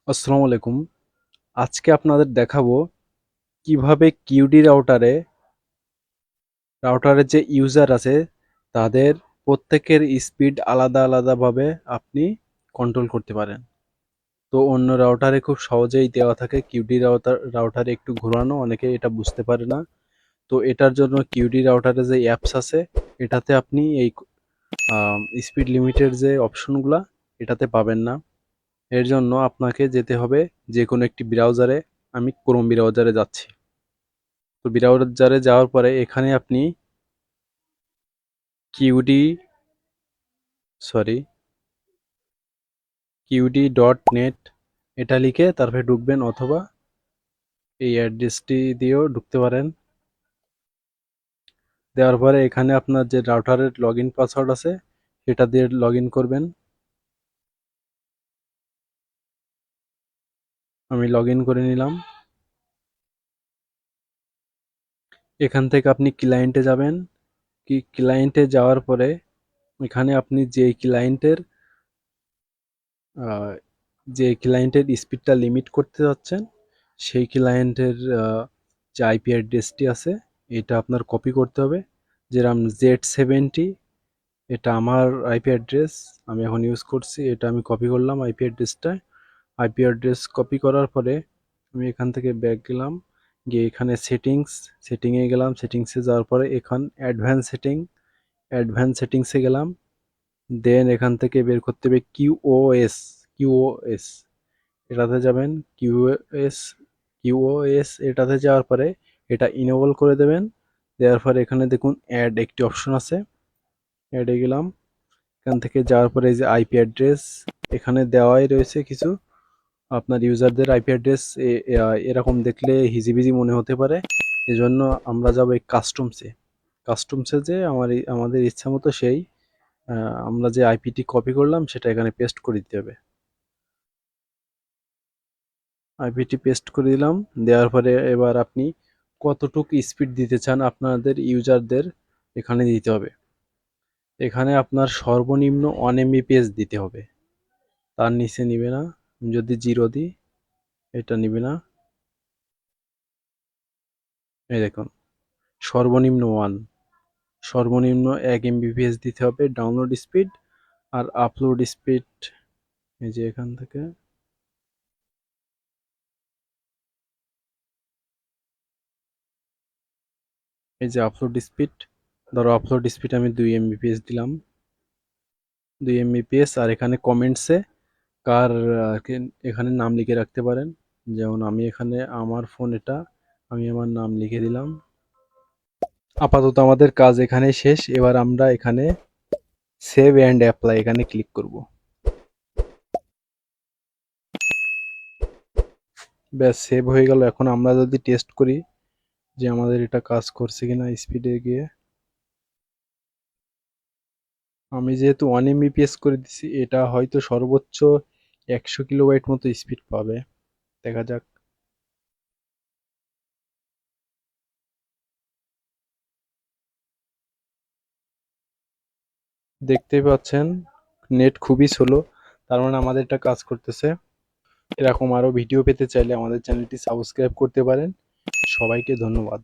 আসসালামু আলাইকুম। আজকে আপনাদের দেখাবো কিভাবে কিউডি রাউটারের যে ইউজার আছে তাদের প্রত্যেকের স্পিড আলাদা আলাদাভাবে আপনি কন্ট্রোল করতে পারেন। তো অন্য রাউটারে খুব সহজেই দেওয়া থাকে, কিউডি রাউটারে একটু ঘোরানো, অনেকে এটা বুঝতে পারে না। তো এটার জন্য কিউডি রাউটারে যে অ্যাপস আছে এটাতে আপনি এই স্পিড লিমিটের যে অপশনগুলা এটাতে পাবেন না। এর জন্য আপনাকে যেতে হবে যে কোনো একটি ব্রাউজারে। আমি ক্রোম ব্রাউজারে যাচ্ছি। তো ব্রাউজারে যাওয়ার পরে এখানে আপনি কিউডি সরি QD.net এটা লিখে তারপরে ঢুকবেন, অথবা এই অ্যাড্রেসটি দিয়েও ঢুকতে পারেন। দেওয়ার পরে এখানে আপনার যে রাউটারের লগ ইন পাসওয়ার্ড আছে সেটা দিয়ে লগ ইন করবেন। আমি লগ ইন করে নিলাম। এখান থেকে আপনি ক্লায়েন্টে যাবেন। ক্লায়েন্টে যাওয়ার পরে এখানে আপনি আহ, যে ক্লায়েন্টের স্পিডটা লিমিট করতে যাচ্ছেন সেই ক্লায়েন্টের যে আইপি অ্যাড্রেসটি আছে এটা আপনার কপি করতে হবে। যেরকম Z70, এটা আমার আইপি অ্যাড্রেস, আমি এখন ইউজ করছি, এটা আমি কপি করলাম আইপি অ্যাড্রেসটা। আইপি অ্যাড্রেস কপি করার পরে আমি এখান থেকে ব্যাক গেলাম, গিয়ে এখানে সেটিংয়ে গেলাম। সেটিংসে যাওয়ার পরে এখান অ্যাডভান্স সেটিংসে গেলাম। দেন এখান থেকে বের করতে হবে কিউওএস, এটাতে যাবেন। কিউওএস কিউওএস এটাতে যাওয়ার পরে এটা ইনেবল করে দেবেন। দেওয়ার পরে এখানে দেখুন অ্যাড একটি অপশন আছে, অ্যাডে গেলাম। এখান থেকে যাওয়ার পরে এই যে আইপি অ্যাড্রেস এখানে দেওয়াই রয়েছে কিছু। আপনার ইউজারদের আইপি অ্যাড্রেস এরকম দেখলে হিজিবিজি মনে হতে পারে, এজন্য আমরা যাবো এই কাস্টমসে যে আমাদের ইচ্ছা মতো সেই আমরা যে আইপিটি কপি করলাম সেটা এখানে পেস্ট করে দিতে হবে। আইপিটি পেস্ট করে দিলাম। দেওয়ার পরে এবার আপনি কতটুকু স্পিড দিতে চান আপনাদের ইউজারদের এখানে দিতে হবে। এখানে আপনার সর্বনিম্ন 1 MBps দিতে হবে, তার নিচে নিবে না। যদি 0 দিই এটা নিবে না। এই দেখুন, সর্বনিম্ন 1 MBps দিতে হবে ডাউনলোড স্পিড। আর আপলোড স্পিড এই যে এখান থেকে এই যে আপলোড স্পিড, ধরো আপলোড স্পিড আমি 2 MBps দিলাম, 2 MBps। আর এখানে কমেন্টসে কার এখানে নাম লিখে রাখতে পারেন। যেমন আমি এখানে আমার ফোন এটা, আমি আমার নাম লিখে দিলাম। আপাতত আমাদের কাজ এখানে শেষ। এবার আমরা এখানে সেভ অ্যান্ড অ্যাপ্লাই এখানে ক্লিক করব। ব্যাস, সেভ হয়ে গেল। এখন আমরা যদি টেস্ট করি যে আমাদের এটা কাজ করছে কিনা স্পিডে গিয়ে, আমি যেহেতু 1 MBps করে দিছি এটা হয়তো সর্বোচ্চ 100 কিলোবাইট মতো স্পিড পাবে। দেখা যাক। দেখতেই পাচ্ছেন নেট খুবই স্লো, তার মানে আমাদের এটা কাজ করতেছে। এরকম আরো ভিডিও পেতে চাইলে আমাদের চ্যানেলটি সাবস্ক্রাইব করতে পারেন। সবাইকে ধন্যবাদ।